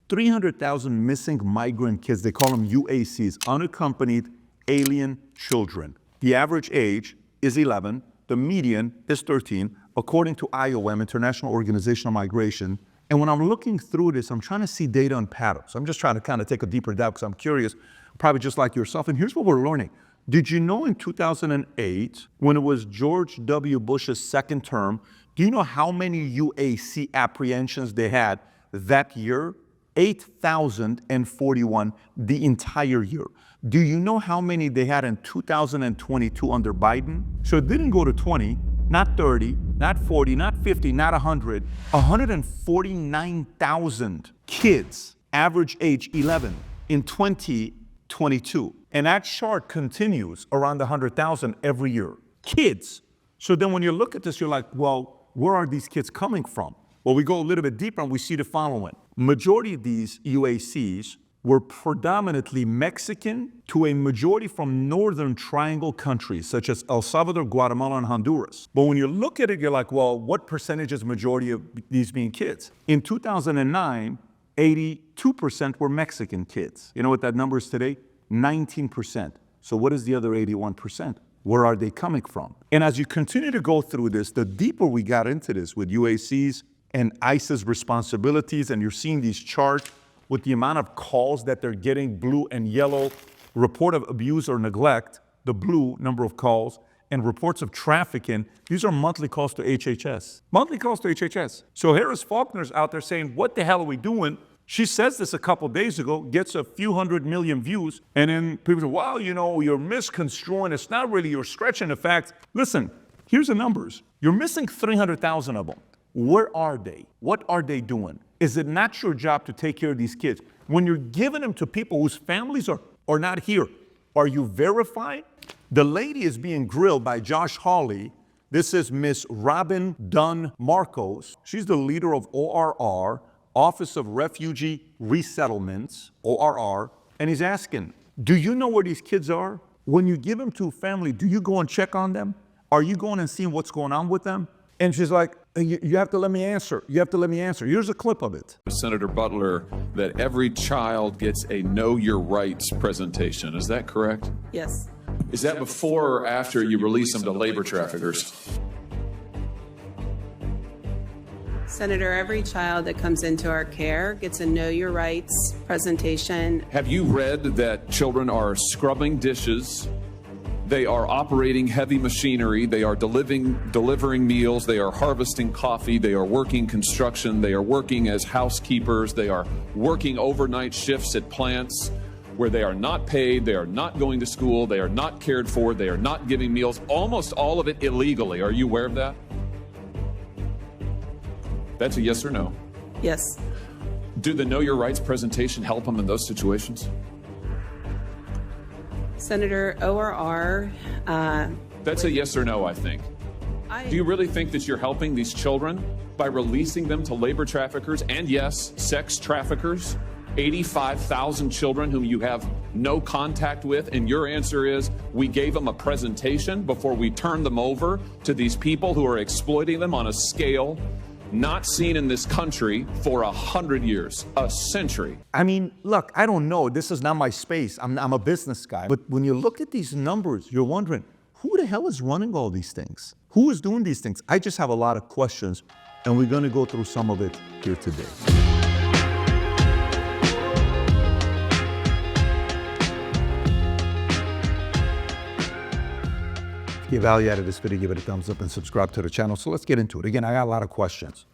300,000 missing migrant kids. They call them UACs, unaccompanied alien children. The average age is 11. The median is 13, according to IOM, International Organization of Migration. And when I'm looking through this, I'm trying to see data and patterns. I'm just trying to kind of take a deeper dive because I'm curious, probably just like yourself. And here's what we're learning. Did you know in 2008, when it was George W. Bush's second term, do you know how many UAC apprehensions they had that year? 8,041 the entire year. Do you know how many they had in 2022 under Biden? So it didn't go to 20, not 30, not 40, not 50, not 100. 149,000 kids, average age 11, in 2022. And that chart continues around 100,000 every year. Kids. So then when you look at this, you're like, well, where are these kids coming from? Well, we go a little bit deeper and we see the following. Majority of these UACs were predominantly Mexican to a majority from Northern Triangle countries, such as El Salvador, Guatemala, and Honduras. But when you look at it, you're like, well, what percentage is majority of these being kids? In 2009, 82% were Mexican kids. You know what that number is today? 19%. So what is the other 81%? Where are they coming from? And as you continue to go through this, the deeper we got into this with UACs and ICE's responsibilities, and you're seeing these charts with the amount of calls that they're getting, blue and yellow, report of abuse or neglect, the blue number of calls, and reports of trafficking, these are monthly calls to HHS. Monthly calls to HHS. So Harris Faulkner's out there saying, what the hell are we doing? She says this a couple days ago, gets a few 100 million views, and then people say, well, you know, you're misconstruing. It's not really, you're stretching the facts. Listen, here's the numbers. You're missing 300,000 of them. Where are they? What are they doing? Is it not your job to take care of these kids? When you're giving them to people whose families are not here, are you verifying? The lady is being grilled by Josh Hawley. This is Miss Robin Dunn Marcos. She's the leader of ORR, Office of Refugee Resettlements, ORR, and he's asking, do you know where these kids are? When you give them to a family, do you go and check on them? Are you going and seeing what's going on with them? And she's like, you have to let me answer. You have to let me answer. Here's a clip of it. Senator Butler, that every child gets a Know Your Rights presentation. Is that correct? Yes. Is that before or after you release them to labor traffickers? Senator, every child that comes into our care gets a Know Your Rights presentation. Have you read that children are scrubbing dishes? They are operating heavy machinery. They are delivering meals. They are harvesting coffee. They are working construction. They are working as housekeepers. They are working overnight shifts at plants where they are not paid. They are not going to school. They are not cared for. They are not giving meals. Almost all of it illegally. Are you aware of that? That's a yes or no. Yes. Do the Know Your Rights presentation help them in those situations? Senator, ORR. That's a yes or no, I think. Do you really think that you're helping these children by releasing them to labor traffickers and, yes, sex traffickers? 85,000 children whom you have no contact with, and your answer is we gave them a presentation before we turned them over to these people who are exploiting them on a scale not seen in this country for 100 years, a century. I mean, look, I don't know. This is not my space. I'm a business guy. But when you look at these numbers, you're wondering, who the hell is running all these things? Who is doing these things? I just have a lot of questions, and we're going to go through some of it here today. If you value added this video, give it a thumbs up and subscribe to the channel. So let's get into it. Again, I got a lot of questions.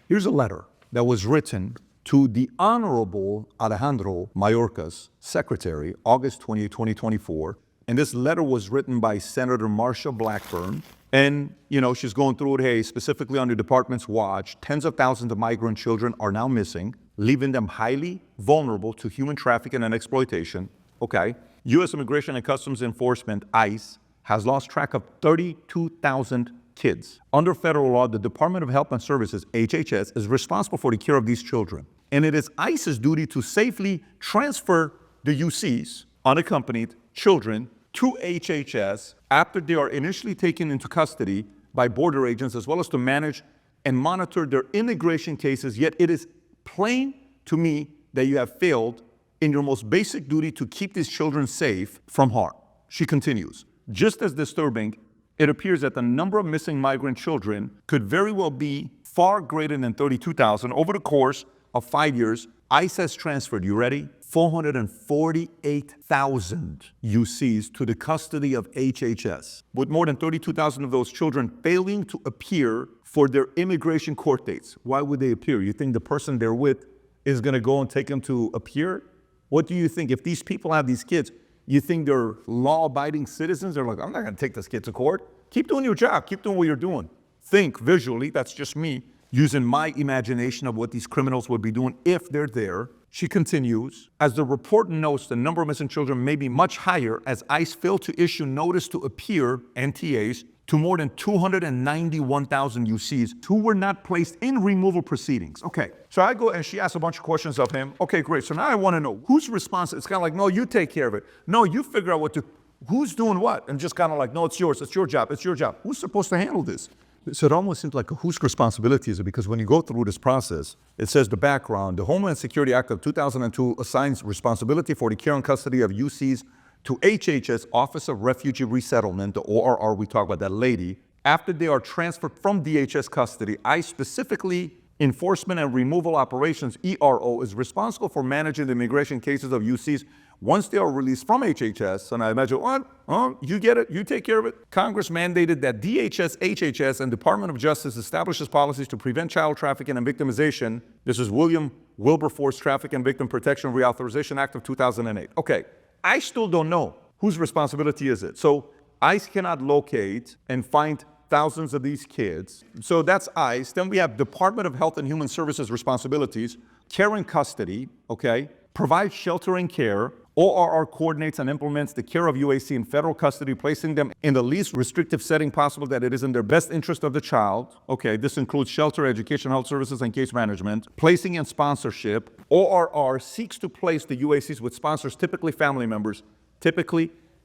Here's a letter that was written to the Honorable Alejandro Mayorkas, Secretary, August 28, 2024. And this letter was written by Senator Marsha Blackburn. And, you know, she's going through it, hey, specifically on the department's watch, tens of thousands of migrant children are now missing, leaving them highly vulnerable to human trafficking and exploitation. Okay. U.S. Immigration and Customs Enforcement, ICE, has lost track of 32,000 kids. Under federal law, the Department of Health and Services, HHS, is responsible for the care of these children. And it is ICE's duty to safely transfer the UCs, unaccompanied children, to HHS after they are initially taken into custody by border agents, as well as to manage and monitor their immigration cases. Yet it is plain to me that you have failed in your most basic duty to keep these children safe from harm. She continues, just as disturbing, it appears that the number of missing migrant children could very well be far greater than 32,000. Over the course of 5 years, ICE has transferred, you ready? 448,000 UCs to the custody of HHS, with more than 32,000 of those children failing to appear for their immigration court dates. Why would they appear? You think the person they're with is going to go and take them to appear? What do you think? If these people have these kids, you think they're law-abiding citizens? They're like, I'm not going to take this kid to court. Keep doing your job. Keep doing what you're doing. Think visually, that's just me, using my imagination of what these criminals would be doing if they're there. She continues, as the report notes, the number of missing children may be much higher as ICE failed to issue notice to appear, NTAs, to more than 291,000 UCs who were not placed in removal proceedings. Okay, so I go and she asks a bunch of questions of him. Okay, great. So now I want to know who's responsible. It's kind of like, no, you take care of it. No, you figure out what to, who's doing what? And just kind of like, no, it's yours. It's your job. It's your job. Who's supposed to handle this? So it almost seems like whose responsibility is it? Because when you go through this process, it says the background, the Homeland Security Act of 2002 assigns responsibility for the care and custody of UCs to HHS, Office of Refugee Resettlement, the ORR, we talk about that lady. After they are transferred from DHS custody, ICE specifically Enforcement and Removal Operations, ERO, is responsible for managing the immigration cases of UCs once they are released from HHS. And I imagine, what? Oh, you get it, you take care of it. Congress mandated that DHS, HHS, and Department of Justice establishes policies to prevent child trafficking and victimization. This is William Wilberforce Trafficking and Victim Protection Reauthorization Act of 2008. Okay, I still don't know whose responsibility is it. So ICE cannot locate and find thousands of these kids. So that's ICE. Then we have Department of Health and Human Services responsibilities, care and custody, okay, provide shelter and care. ORR coordinates and implements the care of UAC in federal custody, placing them in the least restrictive setting possible that it is in their best interest of the child. Okay, this includes shelter, education, health services, and case management. Placing and sponsorship. ORR seeks to place the UACs with sponsors, typically family members,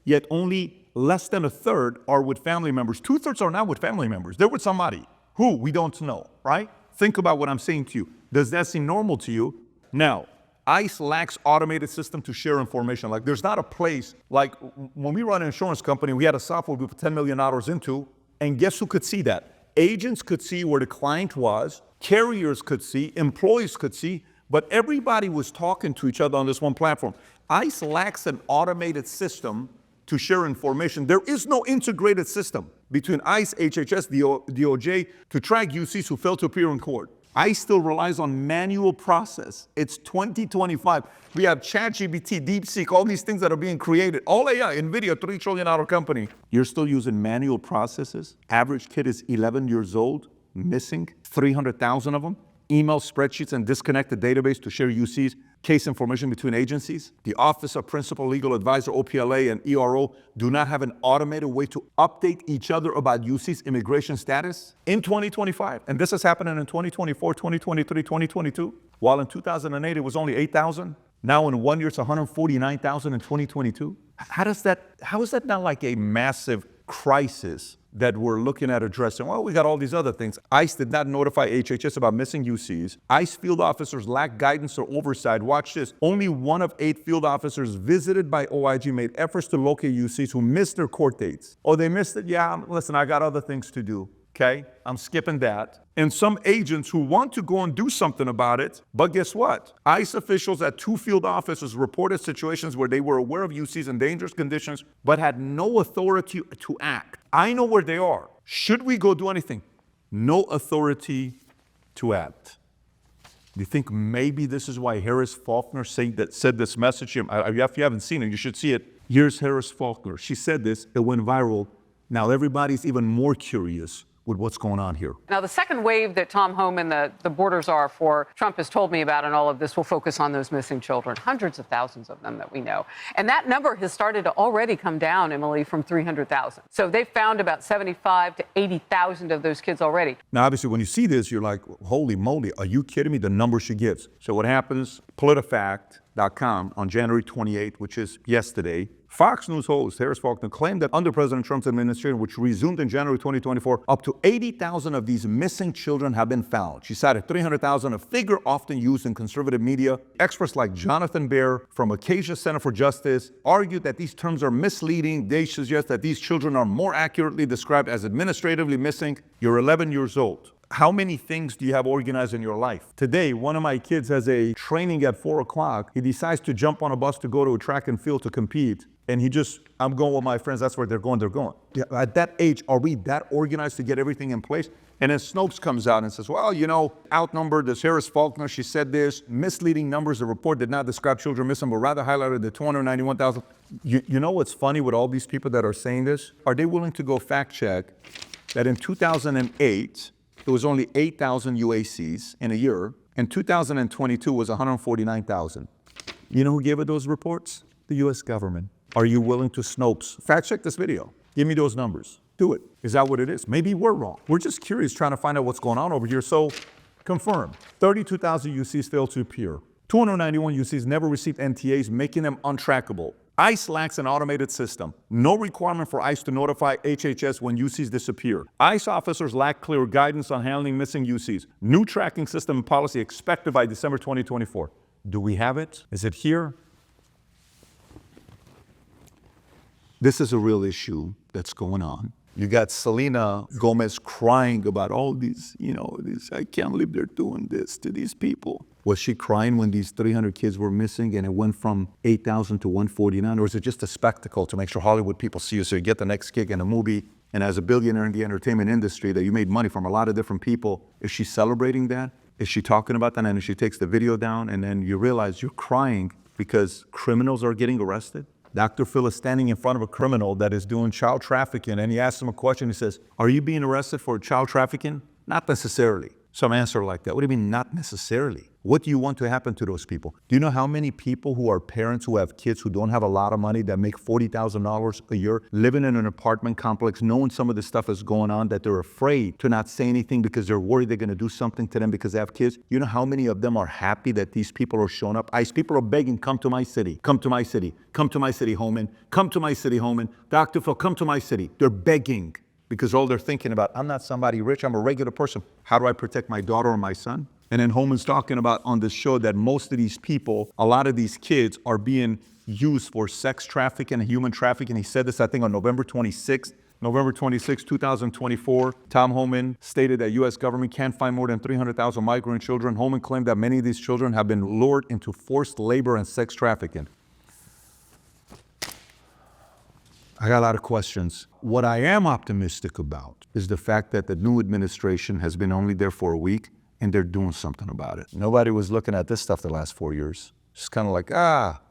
yet only less than a third are with family members. 2/3 are not with family members. They're with somebody who we don't know, right? Think about what I'm saying to you. Does that seem normal to you? Now, ICE lacks automated system to share information. Like there's not a place, like when we run an insurance company, we had a software we put $10 million into, and guess who could see that? Agents could see where the client was, carriers could see, employees could see, but everybody was talking to each other on this one platform. ICE lacks an automated system to share information. There is no integrated system between ICE, HHS, DOJ to track UCs who fail to appear in court. ICE still relies on manual process. It's 2025. We have ChatGPT, DeepSeek, all these things that are being created. All AI, NVIDIA, $3 trillion company. You're still using manual processes. Average kid is 11 years old, missing 300,000 of them. Email spreadsheets and disconnected database to share UCs, case information between agencies. The Office of Principal Legal Advisor, OPLA, and ERO do not have an automated way to update each other about UC's immigration status in 2025. And this is happening in 2024, 2023, 2022. While in 2008, it was only 8,000. Now in 1 year, it's 149,000 in 2022. How is that not like a massive crisis that we're looking at addressing? Well, we got all these other things. ICE did not notify HHS about missing UCs. ICE field officers lack guidance or oversight. Watch this. Only 1 of 8 field officers visited by OIG made efforts to locate UCs who missed their court dates. Oh, they missed it? Yeah, listen, I got other things to do. Okay, I'm skipping that. And some agents who want to go and do something about it, but guess what? ICE officials at 2 field offices reported situations where they were aware of UCs in dangerous conditions, but had no authority to act. I know where they are. Should we go do anything? No authority to act. Do you think maybe this is why Harris Faulkner said this message? If you haven't seen it, you should see it. Here's Harris Faulkner. She said this, it went viral. Now everybody's even more curious with what's going on here. Now, the second wave that Tom Home and the borders are for Trump has told me about in all of this will focus on those missing children, hundreds of thousands of them that we know. And that number has started to already come down, Emily, from 300,000. So they've found about 75 to 80,000 of those kids already. Now, obviously, when you see this, you're like, holy moly, are you kidding me? The number she gives. So what happens, PolitiFact.com on January 28th, which is yesterday, Fox News host Harris Faulkner claimed that under President Trump's administration, which resumed in January 2024, up to 80,000 of these missing children have been found. She cited 300,000, a figure often used in conservative media. Experts like Jonathan Baer from Acacia Center for Justice argued that these terms are misleading. They suggest that these children are more accurately described as administratively missing. You're 11 years old. How many things do you have organized in your life? Today, one of my kids has a training at 4 o'clock. He decides to jump on a bus to go to a track and field to compete. And I'm going with my friends, that's where they're going. Yeah, at that age, are we that organized to get everything in place? And then Snopes comes out and says, well, outnumbered, this Harris Faulkner, she said this, misleading numbers. The report did not describe children missing, but rather highlighted the 291,000. You know what's funny with all these people that are saying this? Are they willing to go fact check that in 2008, it was only 8,000 UACs in a year, and 2022 was 149,000. You know who gave it those reports? The U.S. government. Are you willing to Snopes? Fact check this video. Give me those numbers. Do it. Is that what it is? Maybe we're wrong. We're just curious trying to find out what's going on over here. So confirm. 32,000 UCs failed to appear. 291 UCs never received NTAs, making them untrackable. ICE lacks an automated system. No requirement for ICE to notify HHS when UCs disappear. ICE officers lack clear guidance on handling missing UCs. New tracking system and policy expected by December 2024. Do we have it? Is it here? This is a real issue that's going on. You got Selena Gomez crying about all these, I can't believe they're doing this to these people. Was she crying when these 300 kids were missing and it went from 8,000 to 149? Or is it just a spectacle to make sure Hollywood people see you so you get the next gig in a movie? And as a billionaire in the entertainment industry that you made money from a lot of different people, is she celebrating that? Is she talking about that? And she takes the video down and then you realize you're crying because criminals are getting arrested? Dr. Phil is standing in front of a criminal that is doing child trafficking, and he asks him a question. He says, are you being arrested for child trafficking? Not necessarily. Some answer like that. What do you mean, not necessarily? What do you want to happen to those people? Do you know how many people who are parents who have kids who don't have a lot of money that make $40,000 a year, living in an apartment complex, knowing some of this stuff is going on, that they're afraid to not say anything because they're worried they're going to do something to them because they have kids? You know how many of them are happy that these people are showing up? ICE people are begging, come to my city, come to my city, come to my city, Homan, come to my city, Homan. Dr. Phil, come to my city. They're begging because all they're thinking about, I'm not somebody rich, I'm a regular person. How do I protect my daughter or my son? And then Homan's talking about on this show that most of these people, a lot of these kids are being used for sex trafficking and human trafficking. He said this, I think, on November 26, 2024. Tom Homan stated that U.S. government can't find more than 300,000 migrant children. Homan claimed that many of these children have been lured into forced labor and sex trafficking. I got a lot of questions. What I am optimistic about is the fact that the new administration has been only there for a week and they're doing something about it. Nobody was looking at this stuff the last 4 years. It's kind of like,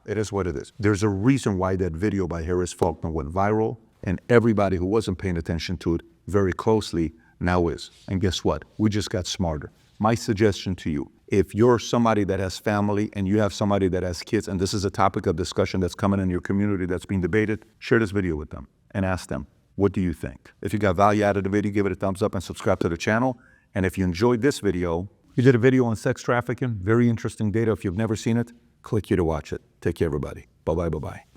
it is what it is. There's a reason why that video by Harris Faulkner went viral, and everybody who wasn't paying attention to it very closely now is. And guess what? We just got smarter. My suggestion to you, if you're somebody that has family and you have somebody that has kids, and this is a topic of discussion that's coming in your community that's being debated, share this video with them and ask them, what do you think? If you got value out of the video, give it a thumbs up and subscribe to the channel. And if you enjoyed this video, we did a video on sex trafficking, very interesting data. If you've never seen it, click here to watch it. Take care, everybody. Bye-bye, bye-bye.